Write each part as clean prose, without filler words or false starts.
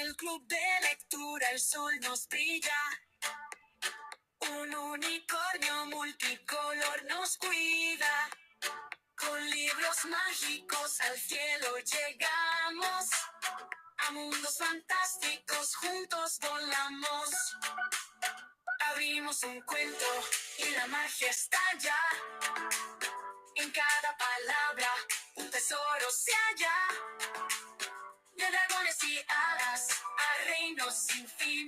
el club de lectura el sol nos brilla. Un unicornio multicolor nos cuida. Con libros mágicos al cielo llegamos. A mundos fantásticos juntos volamos. Abrimos un cuento y la magia está allá. En cada palabra un tesoro se halla. De dragones y hadas a reinos sin fin.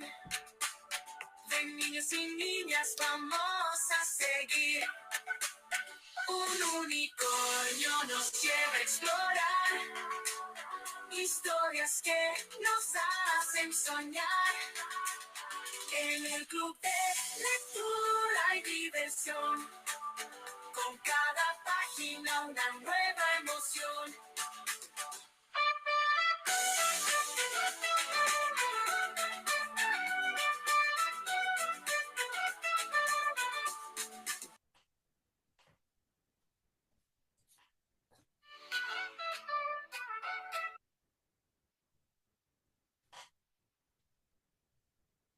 De niños y niñas vamos a seguir. Un unicornio nos lleva a explorar. Historias que nos hacen soñar. En el club de lectura hay diversión. Con cada página una nueva emoción.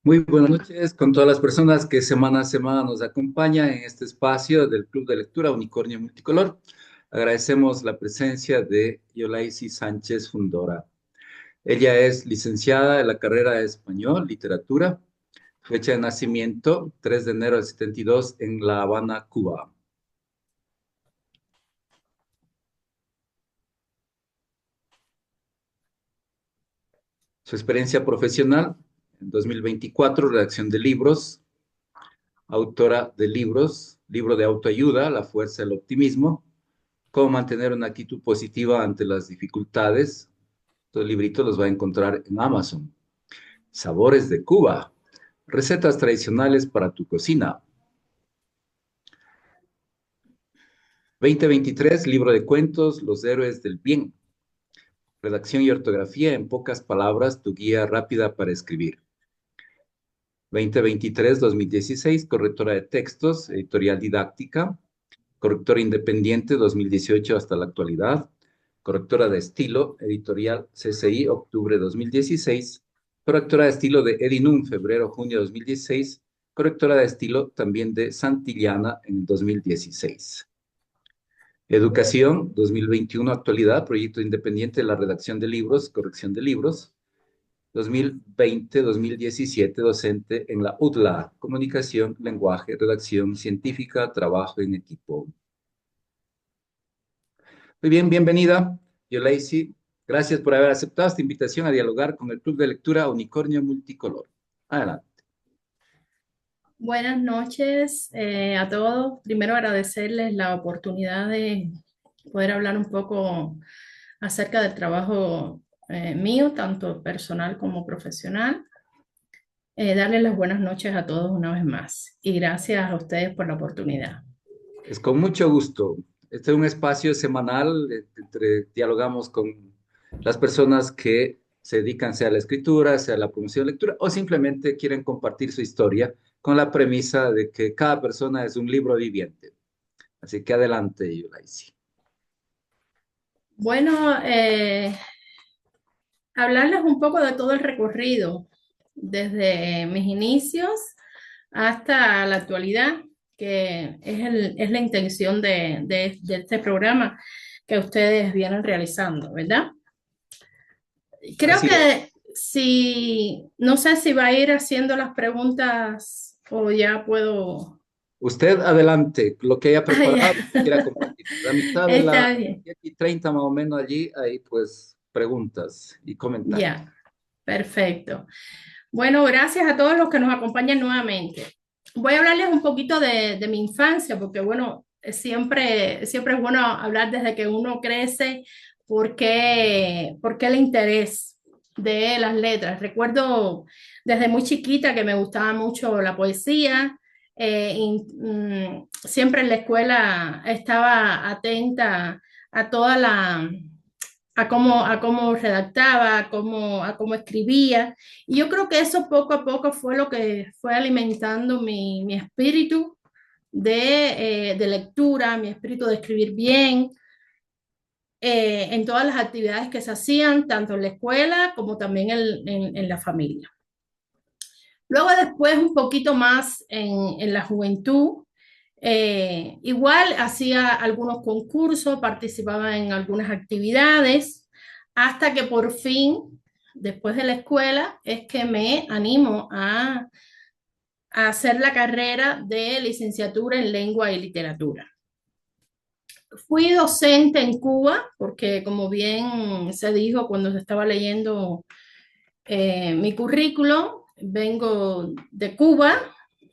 Muy buenas noches con todas las personas que semana a semana nos acompañan en este espacio del Club de Lectura Unicornio Multicolor. Agradecemos la presencia de Yolaisi Sánchez Fundora. Ella es licenciada en la carrera de Español, Literatura, fecha de nacimiento 3 de enero del 72 en La Habana, Cuba. Su experiencia profesional, en 2024, redacción de libros, autora de libros, libro de autoayuda, La fuerza del optimismo, cómo mantener una actitud positiva ante las dificultades. Estos libritos los va a encontrar en Amazon. Sabores de Cuba, recetas tradicionales para tu cocina. 2023, libro de cuentos, Los héroes del bien. Redacción y ortografía, en pocas palabras, tu guía rápida para escribir. 2023-2016, correctora de textos, editorial didáctica, correctora independiente 2018 hasta la actualidad, correctora de estilo, editorial CCI, octubre 2016, correctora de estilo de Edinum, febrero-junio 2016, correctora de estilo también de Santillana en 2016. Educación 2021, actualidad, proyecto independiente de la redacción de libros, corrección de libros. 2020-2017, docente en la UTLA, comunicación, lenguaje, redacción científica, trabajo en equipo. Muy bien, bienvenida, Yolaisi. Gracias por haber aceptado esta invitación a dialogar con el Club de Lectura Unicornio Multicolor. Adelante. Buenas noches a todos. Primero agradecerles la oportunidad de poder hablar un poco acerca del trabajo mío, tanto personal como profesional. Darles las buenas noches a todos una vez más y gracias a ustedes por la oportunidad. Es con mucho gusto. Este es un espacio semanal entre dialogamos con las personas que se dedican sea a la escritura, sea a la promoción de lectura o simplemente quieren compartir su historia con la premisa de que cada persona es un libro viviente. Así que adelante, Yolaisi. Bueno, hablarles un poco de todo el recorrido, desde mis inicios hasta la actualidad, que es la intención de este programa que ustedes vienen realizando, ¿verdad? Creo Así que no sé si va a ir haciendo las preguntas o ya puedo. usted adelante, lo que haya Ah, ya. preparado, quiera compartir. La mitad de Está la bien, 10:30 más o menos allí, hay pues preguntas y comentarios. ya, perfecto. Bueno, gracias a todos los que nos acompañan nuevamente. Voy a hablarles un poquito de mi infancia, porque bueno, siempre es bueno hablar desde que uno crece, porque el interés de las letras. Recuerdo desde muy chiquita que me gustaba mucho la poesía, siempre en la escuela estaba atenta a toda a cómo redactaba, a cómo escribía. Y yo creo que eso poco a poco fue lo que fue alimentando mi espíritu de lectura, mi espíritu de escribir bien. en todas las actividades que se hacían, tanto en la escuela como también en la familia. Luego después un poquito más en la juventud, igual hacía algunos concursos, participaba en algunas actividades, hasta que por fin, después de la escuela, es que me animo a hacer la carrera de licenciatura en lengua y literatura. Fui docente en Cuba, porque como bien se dijo cuando se estaba leyendo mi currículum, vengo de Cuba,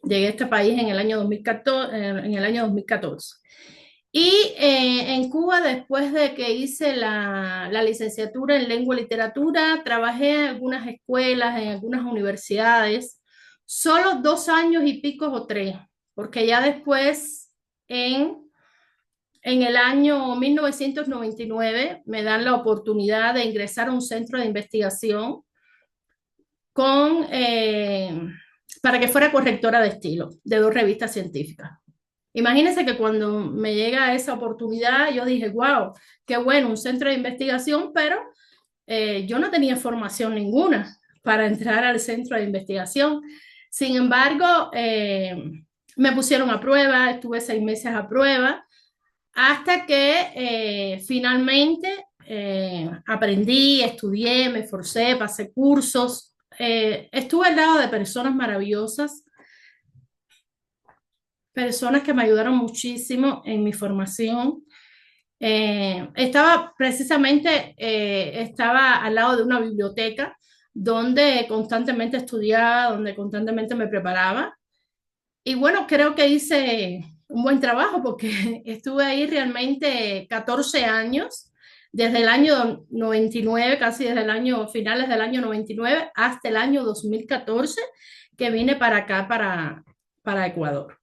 llegué a este país en el año 2014. Y en Cuba, después de que hice la licenciatura en lengua y literatura, trabajé en algunas escuelas, en algunas universidades, solo 2 años y pico o 3, porque ya después, en el año 1999, me dan la oportunidad de ingresar a un centro de investigación con, para que fuera correctora de estilo de 2 revistas científicas. Imagínense que cuando me llega esa oportunidad, yo dije, wow, qué bueno, un centro de investigación, pero yo no tenía formación ninguna para entrar al centro de investigación. Sin embargo, me pusieron a prueba, estuve 6 meses a prueba, hasta que finalmente aprendí, estudié, me esforcé, pasé cursos, estuve al lado de personas maravillosas, personas que me ayudaron muchísimo en mi formación. Estaba precisamente, estaba al lado de una biblioteca donde constantemente estudiaba, donde constantemente me preparaba. Y bueno, creo que hice un buen trabajo porque estuve ahí realmente 14 años, desde el año 99, casi desde el año finales del año 99 hasta el año 2014, que vine para acá, para Ecuador.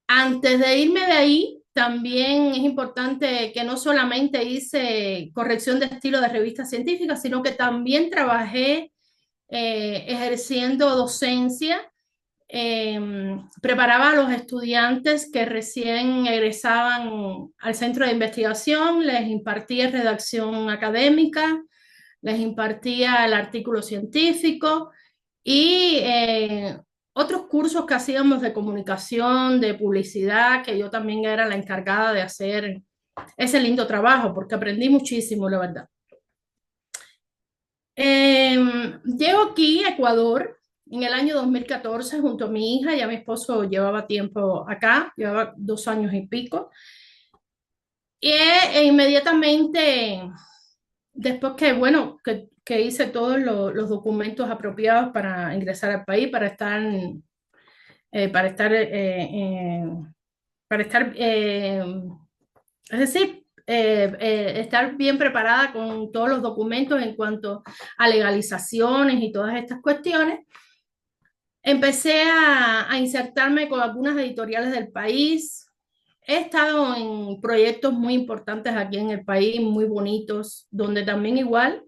Antes de irme de ahí, también es importante que no solamente hice corrección de estilo de revistas científicas, sino que también trabajé ejerciendo docencia. Preparaba a los estudiantes que recién egresaban al centro de investigación, les impartía redacción académica, les impartía el artículo científico y otros cursos que hacíamos de comunicación, de publicidad, que yo también era la encargada de hacer ese lindo trabajo, porque aprendí muchísimo, la verdad. Llego aquí a Ecuador en el año 2014 junto a mi hija, ya mi esposo llevaba tiempo acá, llevaba 2 años y pico. E inmediatamente, después que, bueno, que hice todos los documentos apropiados para ingresar al país, para estar, para estar, para estar, es decir, estar bien preparada con todos los documentos en cuanto a legalizaciones y todas estas cuestiones. Empecé a insertarme con algunas editoriales del país. He estado en proyectos muy importantes aquí en el país, muy bonitos, donde también igual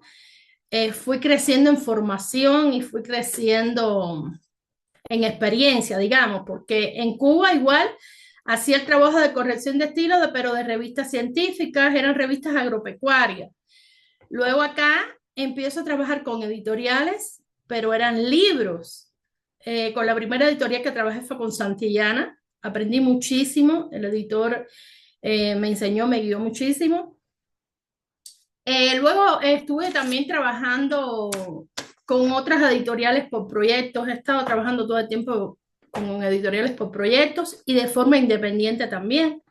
fui creciendo en formación y fui creciendo en experiencia, digamos, porque en Cuba igual hacía el trabajo de corrección de estilo, pero de revistas científicas, eran revistas agropecuarias. Luego acá empiezo a trabajar con editoriales, pero eran libros. Con la primera editorial que trabajé fue con Santillana, aprendí muchísimo, el editor me enseñó, me guió muchísimo. Luego estuve también trabajando con otras editoriales por proyectos, he estado trabajando todo el tiempo con editoriales por proyectos y de forma independiente también,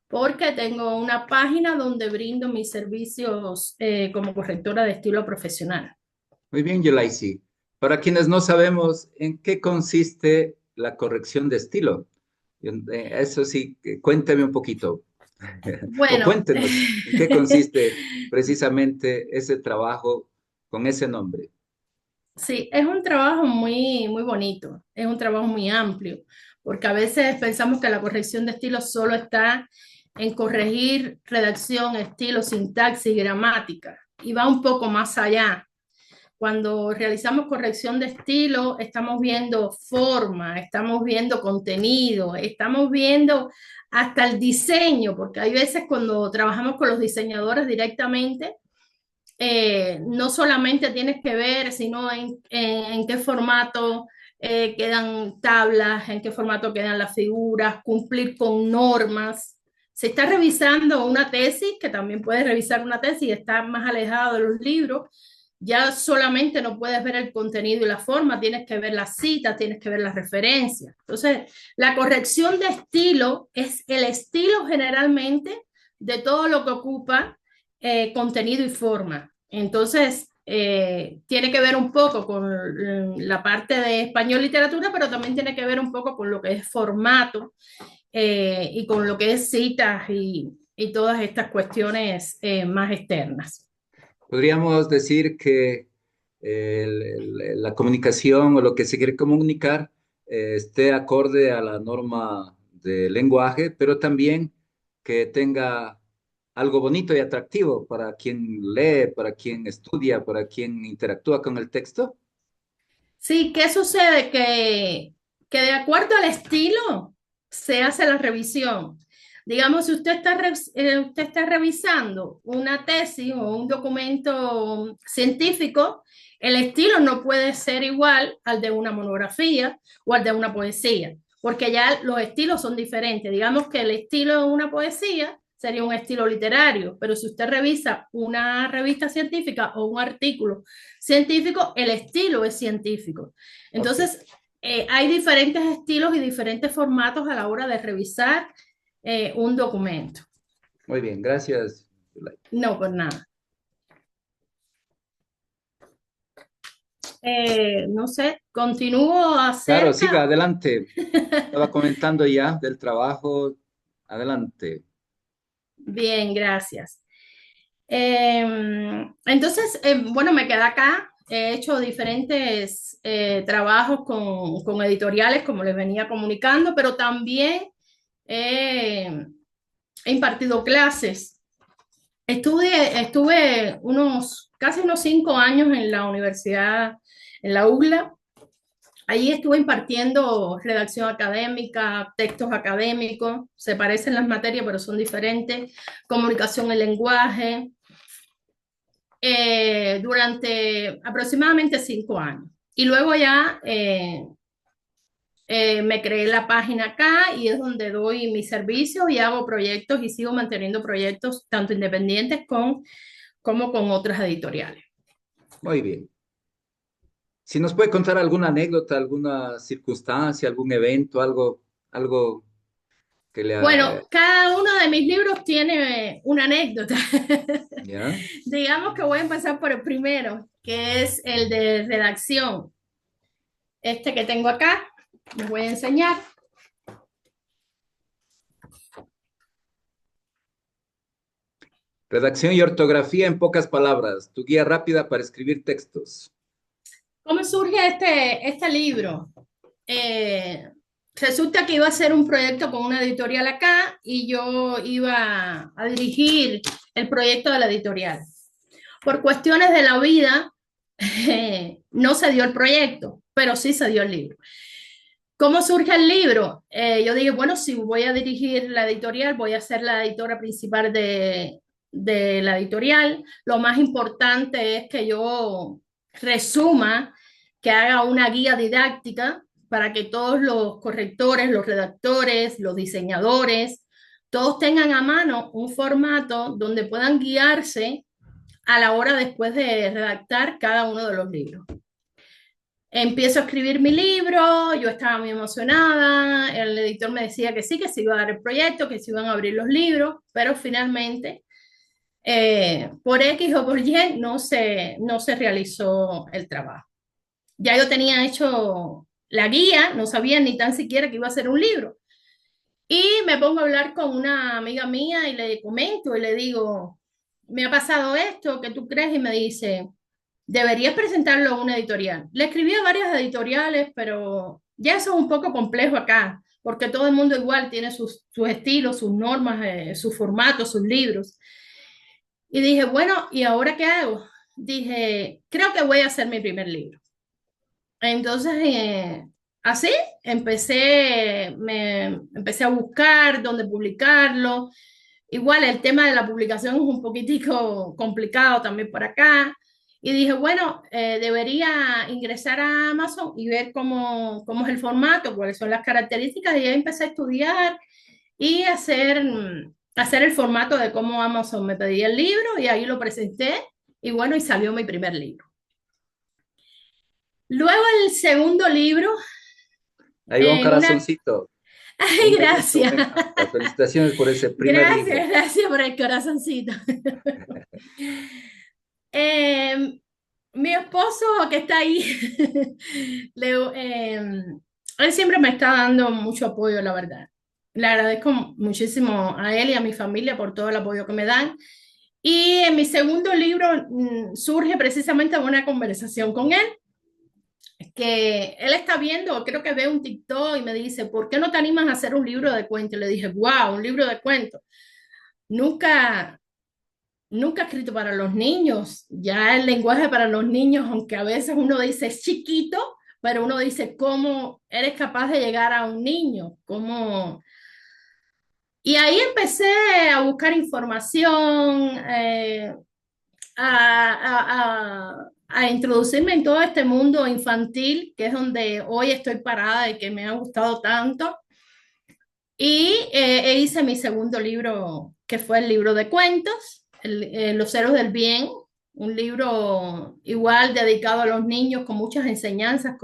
porque tengo una página donde brindo mis servicios como correctora de estilo profesional. Muy bien, Yolaisi. Para quienes no sabemos en qué consiste la corrección de estilo, eso sí, cuéntame un poquito. Bueno, o cuéntenos en qué consiste precisamente ese trabajo con ese nombre. sí, es un trabajo muy, muy bonito, es un trabajo muy amplio, porque a veces pensamos que la corrección de estilo solo está en corregir redacción, estilo, sintaxis, gramática, y va un poco más allá, cuando realizamos corrección de estilo, estamos viendo forma, estamos viendo contenido, estamos viendo hasta el diseño, porque hay veces cuando trabajamos con los diseñadores directamente, no solamente tienes que ver, sino en qué formato quedan tablas, en qué formato quedan las figuras, cumplir con normas. Se está revisando una tesis, que también puedes revisar una tesis y está más alejado de los libros. Ya solamente no puedes ver el contenido y la forma, tienes que ver las citas, tienes que ver las referencias. Entonces, la corrección de estilo es el estilo generalmente de todo lo que ocupa contenido y forma. Entonces, tiene que ver un poco con la parte de español literatura, pero también tiene que ver un poco con lo que es formato y con lo que es citas y todas estas cuestiones más externas. Podríamos decir que la comunicación o lo que se quiere comunicar esté acorde a la norma de lenguaje, pero también que tenga algo bonito y atractivo para quien lee, para quien estudia, para quien interactúa con el texto. Sí, ¿qué sucede? Que de acuerdo al estilo se hace la revisión. Digamos, si usted está revisando una tesis o un documento científico, el estilo no puede ser igual al de una monografía o al de una poesía, porque ya los estilos son diferentes. Digamos que el estilo de una poesía sería un estilo literario, pero si usted revisa una revista científica o un artículo científico, el estilo es científico. Entonces, hay diferentes estilos y diferentes formatos a la hora de revisar un documento. Muy bien, gracias. No, por nada. No sé, continúo Claro, siga acerca. adelante. Estaba comentando ya del trabajo. Adelante. Bien, gracias. Entonces, bueno, me quedé acá. He hecho diferentes trabajos con editoriales, como les venía comunicando, pero también he impartido clases. Estuve casi unos 5 años en la universidad, en la UGLA. Allí estuve impartiendo redacción académica, textos académicos, se parecen las materias, pero son diferentes, comunicación en lenguaje, durante aproximadamente 5 años. Y luego ya me creé la página acá y es donde doy mis servicios y hago proyectos y sigo manteniendo proyectos tanto independientes como con otras editoriales. Muy bien. Si nos puede contar alguna anécdota, alguna circunstancia, algún evento, algo que le ha... Bueno, cada uno de mis libros tiene una anécdota. ¿Ya? Digamos que voy a empezar por el primero, que es el de redacción. Este que tengo acá, les voy a enseñar. Redacción y ortografía en pocas palabras. Tu guía rápida para escribir textos. ¿Cómo surge este libro? Resulta que iba a ser un proyecto con una editorial acá y yo iba a dirigir el proyecto de la editorial. Por cuestiones de la vida, no se dio el proyecto, pero sí se dio el libro. ¿Cómo surge el libro? Yo dije, bueno, si voy a dirigir la editorial, voy a ser la editora principal de la editorial. Lo más importante es que yo resuma, que haga una guía didáctica para que todos los correctores, los redactores, los diseñadores, todos tengan a mano un formato donde puedan guiarse a la hora después de redactar cada uno de los libros. Empiezo a escribir mi libro, yo estaba muy emocionada, el editor me decía que sí, que se iba a dar el proyecto, que se iban a abrir los libros, pero finalmente, por X o por Y, no se realizó el trabajo. Ya yo tenía hecho la guía, no sabía ni tan siquiera que iba a ser un libro. Y me pongo a hablar con una amiga mía y le comento y le digo, me ha pasado esto, ¿qué tú crees? Y me dice, deberías presentarlo a una editorial. Le escribí a varias editoriales, pero ya eso es un poco complejo acá, porque todo el mundo igual tiene sus estilos, sus normas, sus formatos, sus libros. Y dije, bueno, ¿y ahora qué hago? dije, creo que voy a hacer mi primer libro. Entonces, así empecé a buscar dónde publicarlo. Igual el tema de la publicación es un poquitico complicado también por acá. Y dije, bueno, debería ingresar a Amazon y ver cómo es el formato, cuáles son las características. Y ahí empecé a estudiar y hacer el formato de cómo Amazon me pedía el libro y ahí lo presenté. Y bueno, y salió mi primer libro. Luego el segundo libro, Ahí va un en una... corazoncito. Ay, Me gustó, gracias. me encanta. Felicitaciones por ese primer libro. Gracias, gracias por el corazoncito. Eh, Mi esposo que está ahí, le- eh, él siempre me está dando mucho apoyo, la verdad. Le agradezco muchísimo a él y a mi familia por todo el apoyo que me dan. Y en mi segundo libro surge precisamente de una conversación con él, que él está viendo, creo que ve un TikTok y me dice, ¿por qué no te animas a hacer un libro de cuentos? Y le dije, wow, un libro de cuentos. Nunca, nunca he escrito para los niños. Ya el lenguaje para los niños, aunque a veces uno dice es chiquito, pero uno dice cómo eres capaz de llegar a un niño, cómo... Y ahí empecé a buscar información, a introducirme en todo este mundo infantil, que es donde hoy estoy parada y que me ha gustado tanto. Y hice mi segundo libro, que fue el libro de cuentos, Los Héroes del Bien, un libro igual dedicado a los niños, con muchas enseñanzas,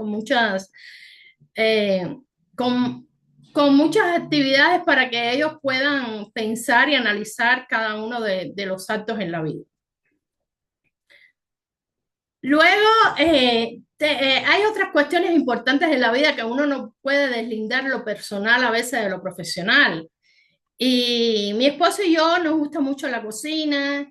eh, con, con muchas actividades para que ellos puedan pensar y analizar cada uno de los actos en la vida. Luego, hay otras cuestiones importantes en la vida que uno no puede deslindar lo personal a veces de lo profesional. Y mi esposo y yo nos gusta mucho la cocina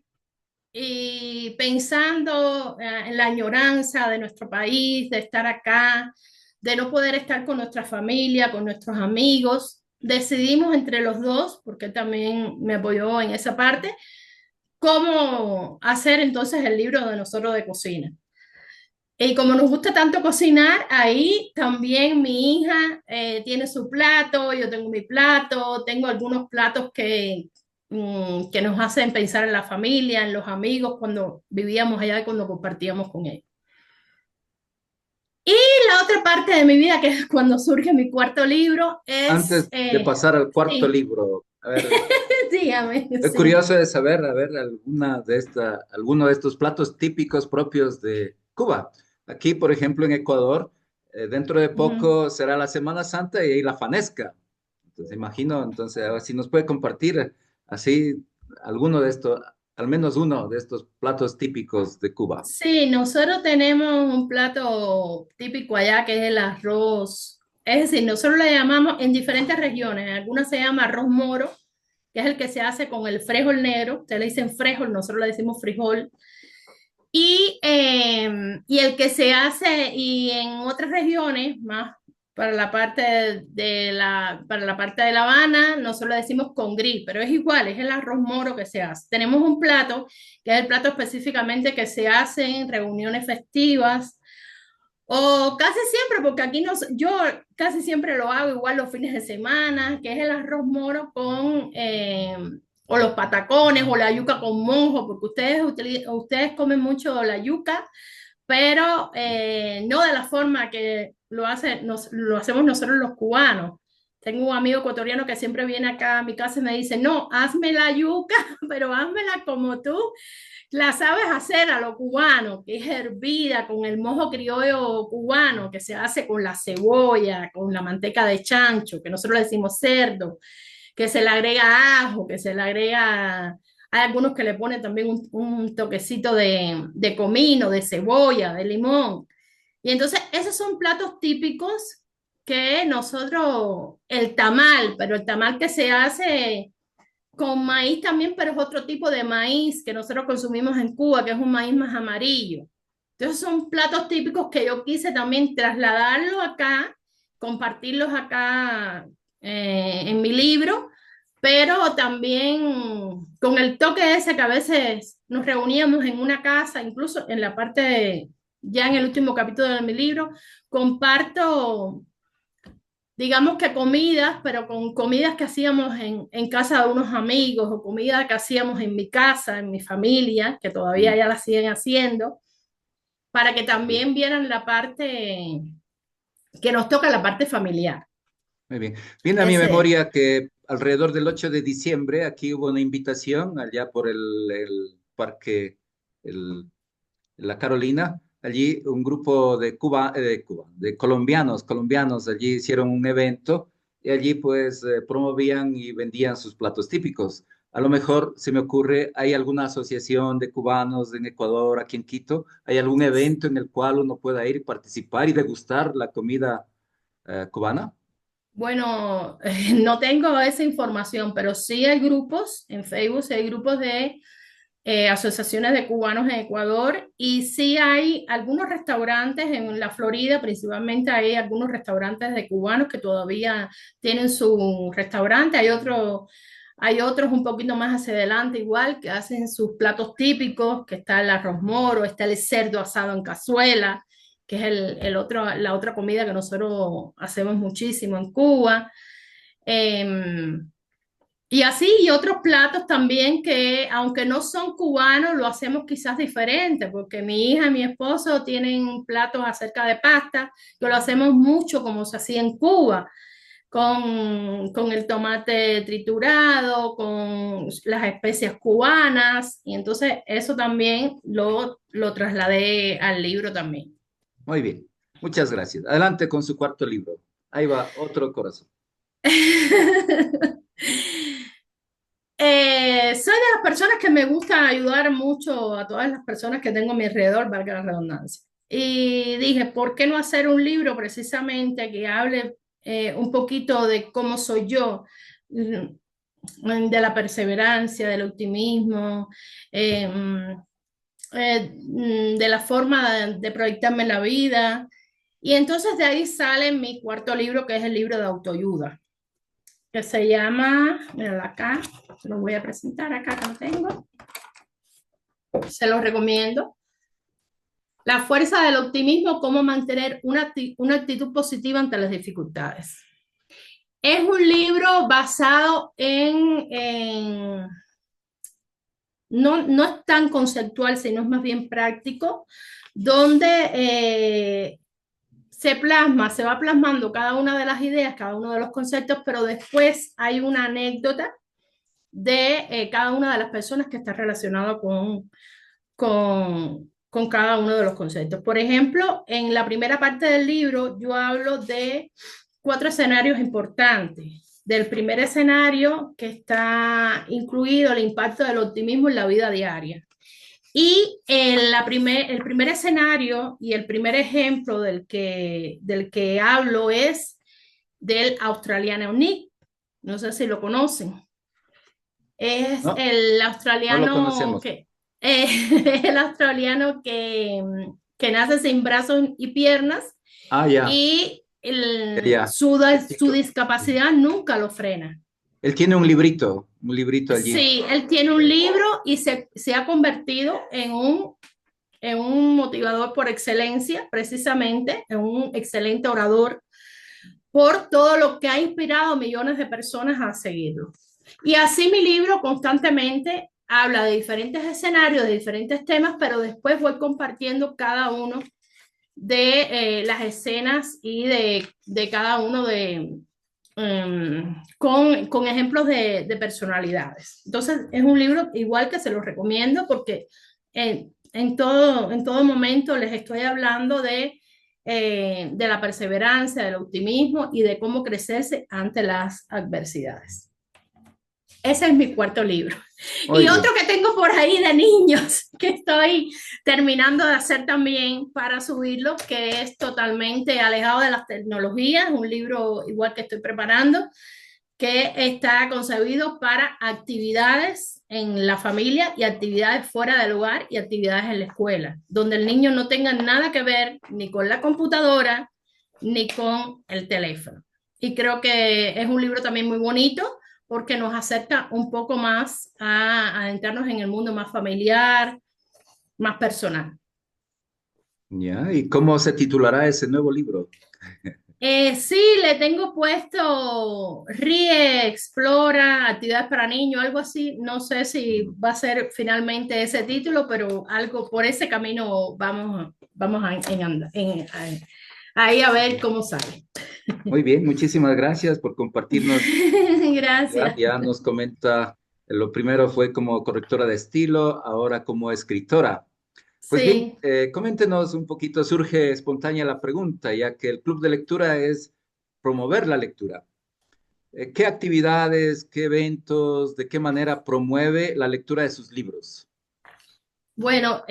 y pensando en la añoranza de nuestro país, de estar acá, de no poder estar con nuestra familia, con nuestros amigos, decidimos entre los dos, porque también me apoyó en esa parte, cómo hacer entonces el libro de nosotros de cocina. Y como nos gusta tanto cocinar, ahí también mi hija tiene su plato, yo tengo mi plato, tengo algunos platos que nos hacen pensar en la familia, en los amigos, cuando vivíamos allá y cuando compartíamos con ellos. Y la otra parte de mi vida, que es cuando surge mi cuarto libro, es... Antes de pasar al cuarto sí, libro, a ver, dígame, es sí. curioso de saber, a ver, alguno de estos platos típicos propios de Cuba. Aquí, por ejemplo, en Ecuador, dentro de Ujú. poco será la Semana Santa y ahí la fanesca. Entonces, imagino, entonces, a ver si nos puede compartir así alguno de estos, al menos uno de estos platos típicos de Cuba. Sí, nosotros tenemos un plato típico allá que es el arroz. Es decir, nosotros le llamamos en diferentes regiones. En algunas se llama arroz moro, que es el que se hace con el frijol negro. Ustedes le dicen frijol, nosotros le decimos frijol. Y el que se hace, y en otras regiones, más para la parte para la parte de La Habana, nosotros le decimos con gris, pero es igual, es el arroz moro que se hace. Tenemos un plato, que es el plato específicamente que se hace en reuniones festivas, o casi siempre, porque aquí yo casi siempre lo hago igual los fines de semana, que es el arroz moro o los patacones, o la yuca con monjo, porque ustedes comen mucho la yuca, pero no de la forma que lo hacemos nosotros los cubanos. Tengo un amigo ecuatoriano que siempre viene acá a mi casa y me dice, no, hazme la yuca, pero házmela como tú la sabes hacer a lo cubano, que es hervida con el mojo criollo cubano, que se hace con la cebolla, con la manteca de chancho, que nosotros le decimos cerdo, que se le agrega ajo, que se le agrega, hay algunos que le ponen también un toquecito de comino, de cebolla, de limón. Y entonces esos son platos típicos que nosotros, el tamal, pero el tamal que se hace con maíz también, pero es otro tipo de maíz que nosotros consumimos en Cuba, que es un maíz más amarillo. Entonces son platos típicos que yo quise también trasladarlos acá, compartirlos acá en mi libro, pero también con el toque ese que a veces nos reuníamos en una casa, incluso en la parte ya en el último capítulo de mi libro, comparto, digamos que comidas, pero con comidas que hacíamos en casa de unos amigos o comidas que hacíamos en mi casa, en mi familia, que todavía ya la siguen haciendo, para que también vieran la parte que nos toca, la parte familiar. Muy bien. Viene a mi Ese, memoria que alrededor del 8 de diciembre aquí hubo una invitación allá por el parque, el, la Carolina. Allí un grupo de colombianos, allí hicieron un evento y allí pues promovían y vendían sus platos típicos. A lo mejor se me ocurre, ¿hay alguna asociación de cubanos en Ecuador, aquí en Quito? ¿Hay algún evento en el cual uno pueda ir y participar y degustar la comida cubana? bueno, no tengo esa información, pero sí hay grupos en Facebook, sí hay grupos de asociaciones de cubanos en Ecuador y sí hay algunos restaurantes en la Florida, principalmente hay algunos restaurantes de cubanos que todavía tienen su restaurante, hay otros un poquito más hacia adelante igual que hacen sus platos típicos, que está el arroz moro, está el cerdo asado en cazuela, que es la otra comida que nosotros hacemos muchísimo en Cuba. Em, y así, y otros platos también que, aunque no son cubanos, lo hacemos quizás diferente, porque mi hija y mi esposo tienen platos acerca de pasta, que lo hacemos mucho como se hacía en Cuba, con el tomate triturado, con las especias cubanas, y entonces eso también lo trasladé al libro también. Muy bien, muchas gracias. Adelante con su cuarto libro. Ahí va, otro corazón. Soy de las personas que me gusta ayudar mucho a todas las personas que tengo a mi alrededor, valga la redundancia. Y dije, ¿por qué no hacer un libro precisamente que hable un poquito de cómo soy yo, de la perseverancia, del optimismo, de la forma de proyectarme en la vida? Y entonces de ahí sale mi cuarto libro, que es el libro de autoayuda, que se llama, mira acá, se lo voy a presentar acá que lo tengo, se lo recomiendo. La fuerza del optimismo, cómo mantener una actitud positiva ante las dificultades. Es un libro basado no es tan conceptual, sino es más bien práctico, donde se va plasmando cada una de las ideas, cada uno de los conceptos, pero después hay una anécdota de cada una de las personas que está relacionado con cada uno de los conceptos. Por ejemplo, en la primera parte del libro yo hablo de 4 escenarios importantes. Del primer escenario que está incluido el impacto del optimismo en la vida diaria. Y el primer escenario y el primer ejemplo del que hablo es del australiano Nick. No sé si lo conocen. Es No, no lo conocemos. el australiano que nace sin brazos y piernas Ah, ya, y ya. El su chico. discapacidad nunca lo frena. Él tiene un librito allí. Sí, él tiene un libro y se ha convertido en un motivador por excelencia, precisamente, en un excelente orador por todo lo que ha inspirado a millones de personas a seguirlo. Y así mi libro constantemente habla de diferentes escenarios, de diferentes temas, pero después voy compartiendo cada uno de las escenas y de cada uno con ejemplos de personalidades. Entonces es un libro igual que se los recomiendo porque en todo momento les estoy hablando de la perseverancia, del optimismo y de cómo crecerse ante las adversidades. Ese es mi cuarto libro. Muy Y otro bien. que tengo por ahí de niños, que estoy terminando de hacer también para subirlo, que es totalmente alejado de las tecnologías, un libro igual que estoy preparando, que está concebido para actividades en la familia y actividades fuera del hogar y actividades en la escuela, donde el niño no tenga nada que ver ni con la computadora ni con el teléfono. Y creo que es un libro también muy bonito porque nos acerca un poco más a adentrarnos en el mundo más familiar, más personal. ¿Ya? ¿Y cómo se titulará ese nuevo libro? Sí, le tengo puesto Ríe, Explora, Actividades para Niños, algo así. No sé si Mm. va a ser finalmente ese título, pero algo por ese camino vamos ahí a ver cómo sale. Muy bien, muchísimas gracias por compartirnos. Ya, Gracias. ya nos comenta, lo primero fue como correctora de estilo, ahora como escritora. Pues bien, Sí. coméntenos un poquito, surge espontánea la pregunta, ya que el club de lectura es promover la lectura. ¿Qué actividades, qué eventos, de qué manera promueve la lectura de sus libros? Bueno,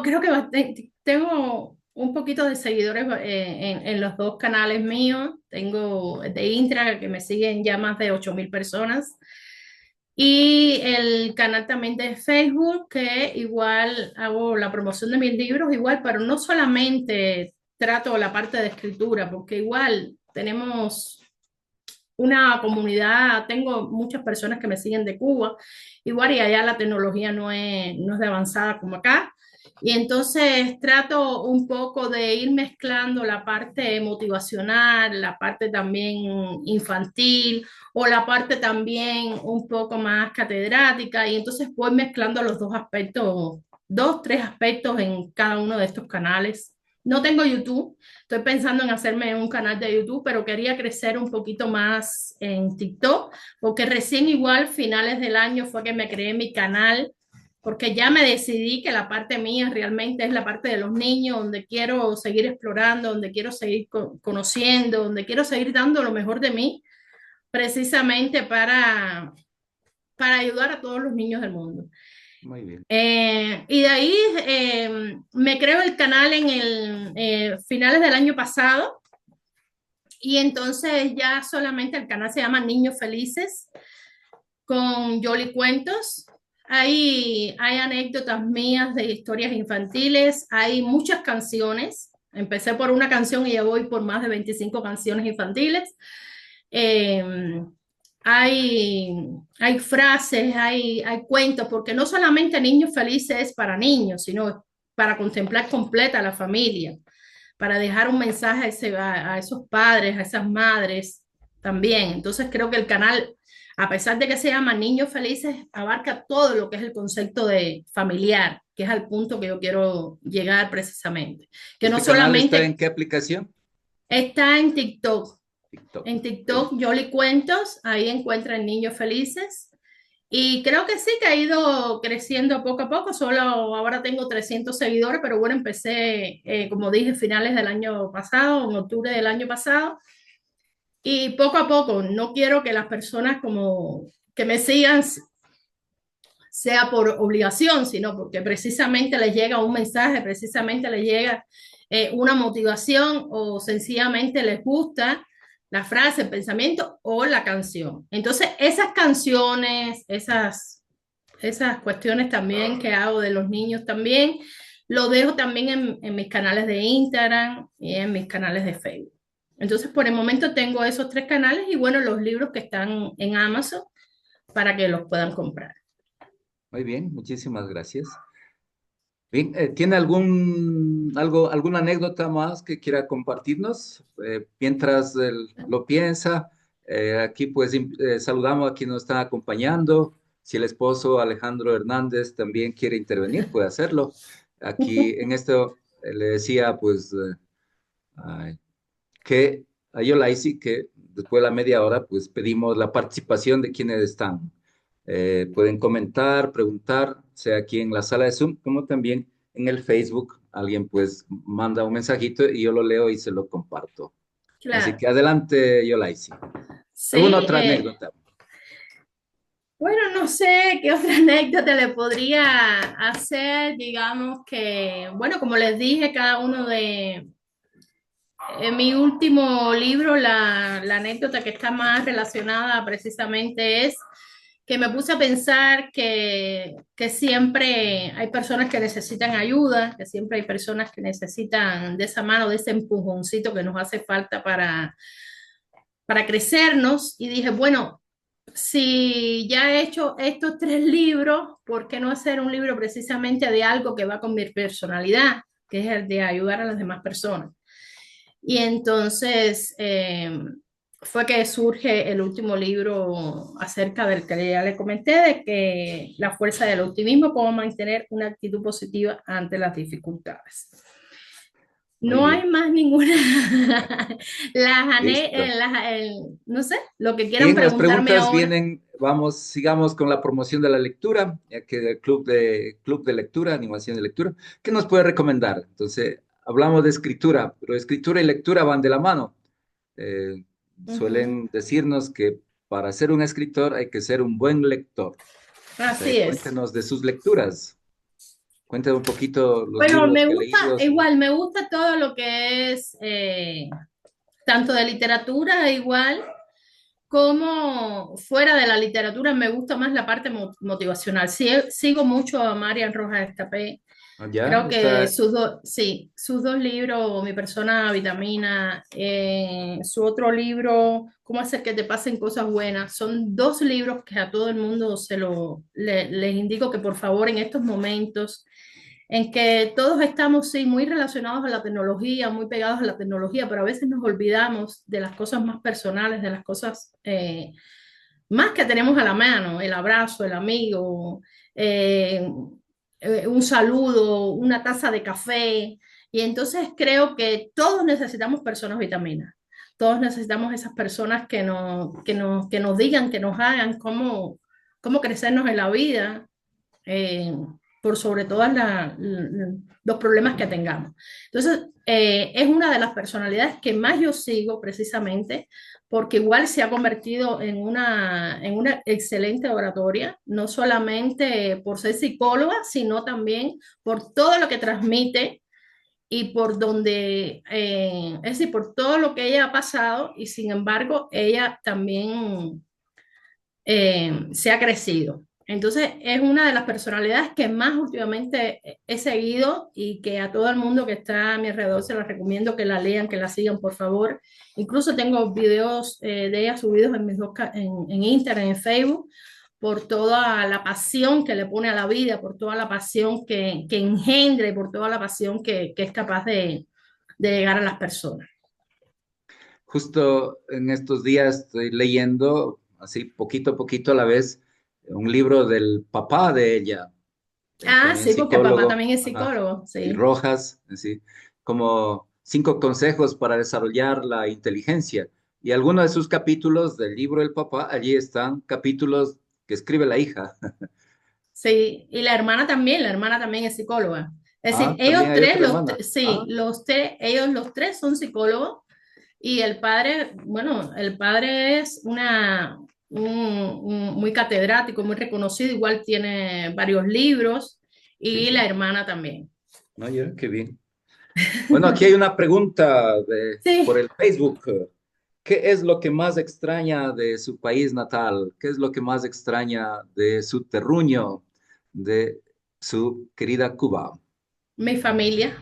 creo que tengo un poquito de seguidores en los dos canales míos. Tengo de Intra, que me siguen ya más de 8.000 personas. Y el canal también de Facebook, que igual hago la promoción de mis libros, igual, pero no solamente trato la parte de escritura, porque igual tenemos una comunidad, tengo muchas personas que me siguen de Cuba, igual y allá la tecnología no es de avanzada como acá. Y entonces trato un poco de ir mezclando la parte motivacional, la parte también infantil o la parte también un poco más catedrática. Y entonces voy mezclando los dos aspectos, dos, tres aspectos en cada uno de estos canales. No tengo YouTube. Estoy pensando en hacerme un canal de YouTube, pero quería crecer un poquito más en TikTok, porque recién igual finales del año fue que me creé mi canal, porque ya me decidí que la parte mía realmente es la parte de los niños, donde quiero seguir explorando, donde quiero seguir conociendo, donde quiero seguir dando lo mejor de mí, precisamente para ayudar a todos los niños del mundo. Muy bien. Y de ahí me creo el canal en el finales del año pasado y entonces ya solamente el canal se llama Niños Felices con Yoli Cuentos. Hay anécdotas mías de historias infantiles, hay muchas canciones. Empecé por una canción y ya voy por más de 25 canciones infantiles. Eh, hay frases, hay cuentos, porque no solamente Niños Felices es para niños, sino para contemplar completa a la familia, para dejar un mensaje a esos padres, a esas madres también. Entonces creo que el canal, a pesar de que se llama Niños Felices, abarca todo lo que es el concepto de familiar, que es al punto que yo quiero llegar precisamente. Que no ¿Este canal está en solamente qué aplicación? está en TikTok. TikTok. En Ok. TikTok, Yoli Cuentos, ahí encuentran Niños Felices. Y creo que sí, que ha ido creciendo poco a poco. Solo ahora tengo 300 seguidores, pero bueno, empecé, como dije, finales del año pasado, en octubre del año pasado. Y poco a poco, no quiero que las personas como que me sigan sea por obligación, sino porque precisamente les llega un mensaje, precisamente les llega una motivación o sencillamente les gusta la frase, el pensamiento o la canción. Entonces, esas canciones, esas cuestiones también que hago de los niños también, lo dejo también en mis canales de Instagram y en mis canales de Facebook. Entonces, por el momento tengo esos tres canales y bueno, los libros que están en Amazon para que los puedan comprar. Muy bien, muchísimas gracias. Bien, ¿tiene alguna anécdota más que quiera compartirnos? Mientras él lo piensa, aquí pues saludamos a quienes nos están acompañando. Si el esposo Alejandro Hernández también quiere intervenir, puede hacerlo. Aquí en esto le decía pues ay, que a Yolaisi que después de la media hora pues pedimos la participación de quienes están. Pueden comentar, preguntar, sea aquí en la sala de Zoom, como también en el Facebook. Alguien pues manda un mensajito y yo lo leo y se lo comparto. Así Claro. que adelante, Yolaisi. ¿Alguna Sí, otra anécdota? bueno, no sé qué otra anécdota le podría hacer, digamos que, bueno, como les dije, cada uno en mi último libro, la anécdota que está más relacionada precisamente es que me puse a pensar que siempre hay personas que necesitan ayuda, que siempre hay personas que necesitan de esa mano, de ese empujoncito que nos hace falta para crecernos y dije, bueno, si ya he hecho estos 3 libros, ¿por qué no hacer un libro precisamente de algo que va con mi personalidad, que es el de ayudar a las demás personas? Y entonces fue que surge el último libro acerca del que ya le comenté, de que la fuerza del optimismo, cómo mantener una actitud positiva ante las dificultades. Muy No bien. hay más ninguna. Listo. No sé, lo que quieran Bien, las preguntarme preguntas ahora. vienen, vamos, sigamos con la promoción de la lectura, ya que el club de lectura, animación de lectura, ¿qué nos puede recomendar? Entonces, hablamos de escritura, pero escritura y lectura van de la mano. Eh, Ujú. Suelen decirnos que para ser un escritor hay que ser un buen lector. Así Entonces, es. cuéntenos de sus lecturas, cuéntenos un poquito los Bueno, libros me que ha gusta, leído. igual, me gusta todo lo que es tanto de literatura, igual como fuera de la literatura, me gusta más la parte motivacional. Sí, sigo mucho a Marian Rojas Estapé. Ya Creo que está, sí, sus 2 libros, Mi persona vitamina, su otro libro, Cómo hacer que te pasen cosas buenas, son 2 libros que a todo el mundo les indico que por favor en estos momentos en que todos estamos, sí, muy relacionados a la tecnología, muy pegados a la tecnología, pero a veces nos olvidamos de las cosas más personales, de las cosas más que tenemos a la mano, el abrazo, el amigo, eh, un saludo, una taza de café. Y entonces creo que todos necesitamos personas vitaminas. Todos necesitamos esas personas que nos digan, que nos hagan cómo crecernos en la vida, eh, por sobre todos los problemas que tengamos. Entonces, es una de las personalidades que más yo sigo precisamente porque igual se ha convertido en una excelente oratoria, no solamente por ser psicóloga, sino también por todo lo que transmite y por donde, es decir, por todo lo que ella ha pasado y sin embargo ella también se ha crecido. Entonces, es una de las personalidades que más últimamente he seguido y que a todo el mundo que está a mi alrededor se las recomiendo que la lean, que la sigan, por favor. Incluso tengo videos de ella subidos en en Instagram, en Facebook, por toda la pasión que le pone a la vida, por toda la pasión que engendra y por toda la pasión que es capaz de llegar a las personas. justo en estos días estoy leyendo, así poquito a poquito a la vez, un libro del papá de ella, Ah, también sí, porque papá psicólogo, también es ajá, psicólogo, y sí. Rojas, así, como 5 consejos para desarrollar la inteligencia. Y algunos de sus capítulos del libro del papá, allí están capítulos que escribe la hija. Sí, y la hermana también es psicóloga. Es decir, Ah, también hay otra hermana. sí, Ah, ellos los 3 son psicólogos y el padre, bueno, el padre es muy catedrático, muy reconocido, igual tiene varios libros sí, y la sí. hermana también. No, ya, qué bien. Bueno, aquí hay una pregunta por Sí, el Facebook. ¿Qué es lo que más extraña de su país natal? ¿Qué es lo que más extraña de su terruño, de su querida Cuba? mi familia,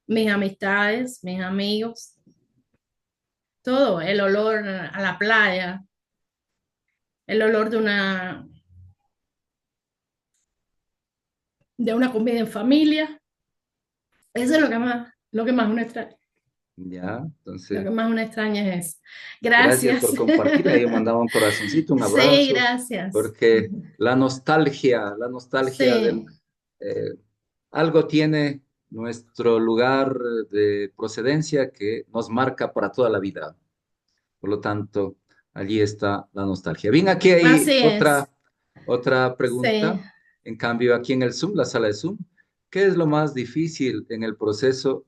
mis amistades, mis amigos, todo, el olor a la playa, el olor de una comida en familia. Eso es lo que más uno extraña. Ya, Lo que entonces, más uno extraña es eso. gracias Gracias. por compartir. Ahí mandaba un corazoncito, un Sí, abrazo, gracias. porque la nostalgia del, Sí, eh, algo tiene nuestro lugar de procedencia que nos marca para toda la vida. Por lo tanto, allí está la nostalgia. Bien, aquí así hay es. otra Sí. pregunta. En cambio, aquí en el Zoom, la sala de Zoom, ¿qué es lo más difícil en el proceso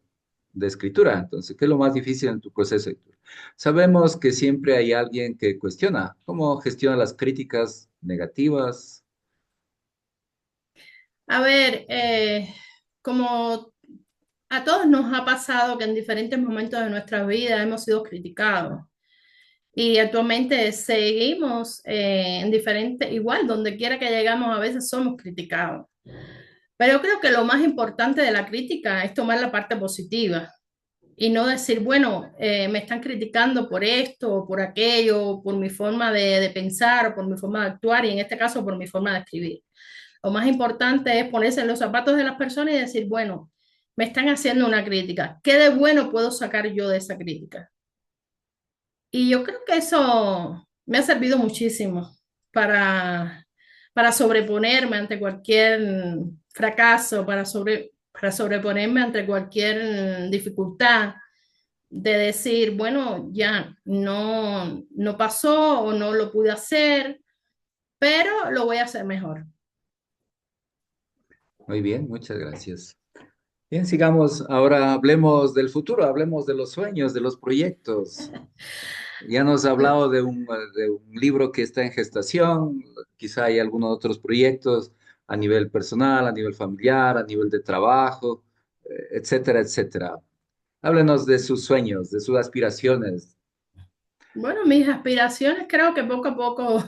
de escritura? Entonces, ¿qué es lo más difícil en tu proceso de escritura? Sabemos que siempre hay alguien que cuestiona cómo gestiona las críticas negativas. A ver, como a todos nos ha pasado que en diferentes momentos de nuestra vida hemos sido criticados y actualmente seguimos en diferentes, igual, donde quiera que llegamos, a veces somos criticados. Pero yo creo que lo más importante de la crítica es tomar la parte positiva. y no decir, bueno, me están criticando por esto o por aquello, por mi forma de pensar o por mi forma de actuar y en este caso por mi forma de escribir. Lo más importante es ponerse en los zapatos de las personas y decir, bueno, me están haciendo una crítica. ¿Qué de bueno puedo sacar yo de esa crítica? Y yo creo que eso me ha servido muchísimo para, para sobreponerme ante cualquier fracaso, para sobreponerme ante cualquier dificultad, de decir, bueno, ya no pasó o no lo pude hacer, pero lo voy a hacer mejor. Muy bien, muchas gracias. Bien, sigamos. Ahora hablemos del futuro, hablemos de los sueños, de los proyectos. Ya nos ha hablado de un libro que está en gestación, quizá hay algunos otros proyectos a nivel personal, a nivel familiar, a nivel de trabajo, etcétera, etcétera. Háblenos de sus sueños, de sus aspiraciones. Bueno, mis aspiraciones creo que poco a poco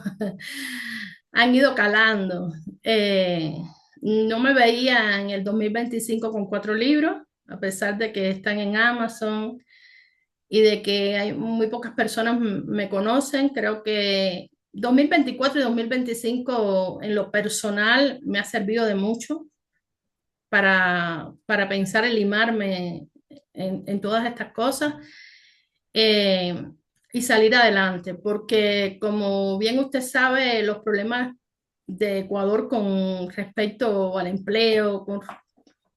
han ido calando. Eh, no me veía en el 2025 con 4 libros, a pesar de que están en Amazon y de que hay muy pocas personas me conocen. Creo que 2024 y 2025 en lo personal me ha servido de mucho para pensar en limarme en todas estas cosas eh, y salir adelante, porque como bien usted sabe, los problemas de Ecuador con respecto al empleo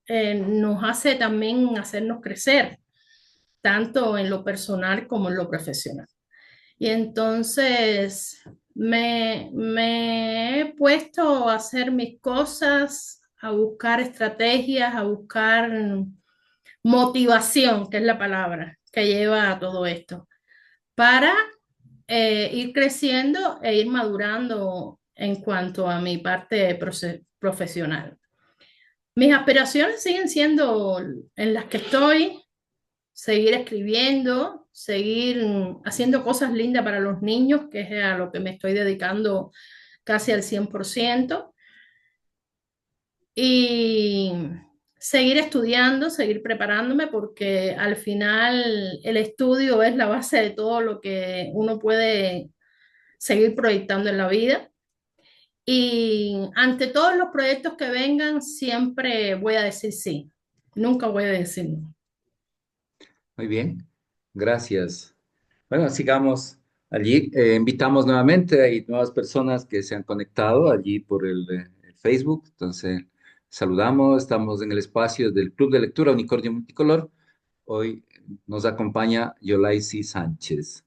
nos hace también hacernos crecer, tanto en lo personal como en lo profesional. Y entonces me he puesto a hacer mis cosas, a buscar estrategias, a buscar motivación, que es la palabra que lleva a todo esto, para ir creciendo e ir madurando en cuanto a mi parte profesional. Mis aspiraciones siguen siendo en las que estoy, seguir escribiendo, seguir haciendo cosas lindas para los niños, que es a lo que me estoy dedicando casi al 100%, y seguir estudiando, seguir preparándome, porque al final el estudio es la base de todo lo que uno puede seguir proyectando en la vida. Y ante todos los proyectos que vengan, siempre voy a decir sí, nunca voy a decir no. Muy bien, gracias. Bueno, sigamos allí. Invitamos nuevamente, hay nuevas personas que se han conectado allí por el Facebook. Entonces, saludamos, estamos en el espacio del Club de Lectura Unicornio Multicolor. Hoy nos acompaña Yolaisi Sánchez.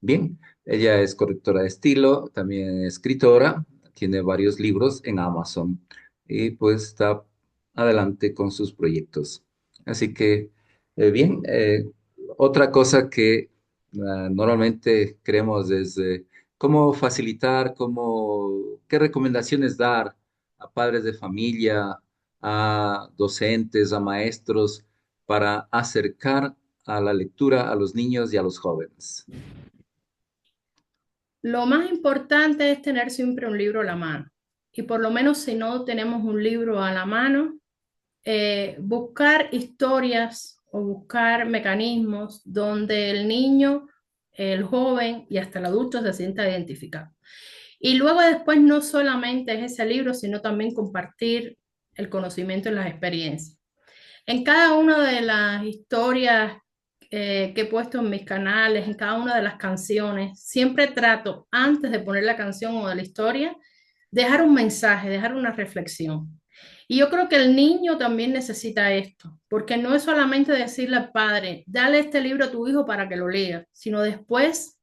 Bien, ella es correctora de estilo, también escritora, tiene varios libros en Amazon y pues está adelante con sus proyectos. Así que, bien, otra cosa que normalmente creemos es cómo facilitar, qué recomendaciones dar a padres de familia, a docentes, a maestros, para acercar a la lectura a los niños y a los jóvenes. Lo más importante es tener siempre un libro a la mano. Y por lo menos si no tenemos un libro a la mano, buscar historias o buscar mecanismos donde el niño, el joven y hasta el adulto se sienta identificado. Y luego después no solamente es ese libro, sino también compartir el conocimiento y las experiencias. En cada una de las historias que he puesto en mis canales, en cada una de las canciones, siempre trato, antes de poner la canción o de la historia, dejar un mensaje, dejar una reflexión. Y yo creo que el niño también necesita esto, porque no es solamente decirle al padre, dale este libro a tu hijo para que lo lea, sino después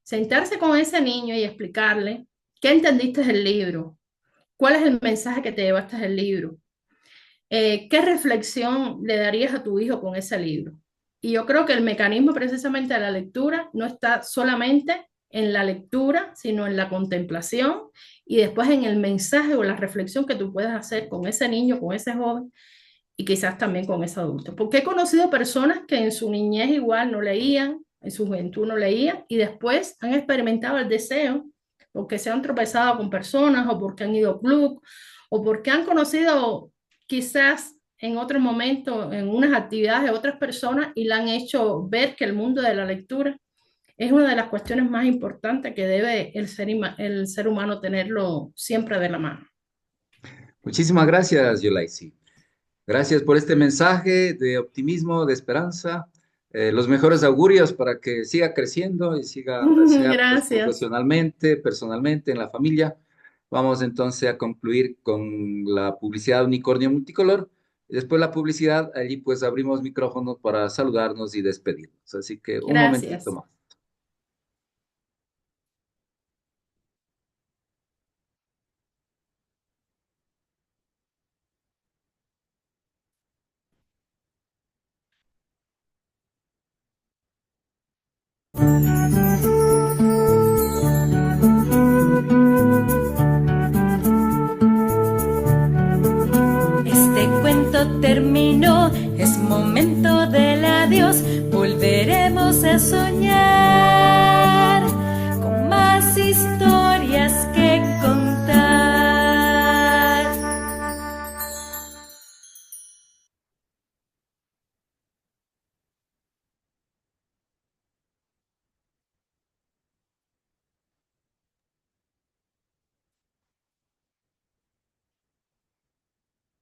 sentarse con ese niño y explicarle qué entendiste del libro, cuál es el mensaje que te llevaste del libro, ¿qué reflexión le darías a tu hijo con ese libro? Y yo creo que el mecanismo precisamente de la lectura no está solamente en la lectura, sino en la contemplación y después en el mensaje o la reflexión que tú puedes hacer con ese niño, con ese joven y quizás también con ese adulto. Porque he conocido personas que en su niñez igual no leían, en su juventud no leían y después han experimentado el deseo porque se han tropezado con personas o porque han ido a club o porque han conocido quizás en otro momento en unas actividades de otras personas y le han hecho ver que el mundo de la lectura es una de las cuestiones más importantes que debe el ser humano tenerlo siempre de la mano. Muchísimas gracias, Yolaisi. Gracias por este mensaje de optimismo, de esperanza. Los mejores augurios para que siga creciendo y siga, sea pues, Gracias. profesionalmente, personalmente, en la familia. Vamos entonces a concluir con la publicidad Unicornio Multicolor. Y después la publicidad, allí pues abrimos micrófonos para saludarnos y despedirnos. Así que un momentito Gracias. más. Este cuento terminó, es momento del adiós, volveremos a soñar.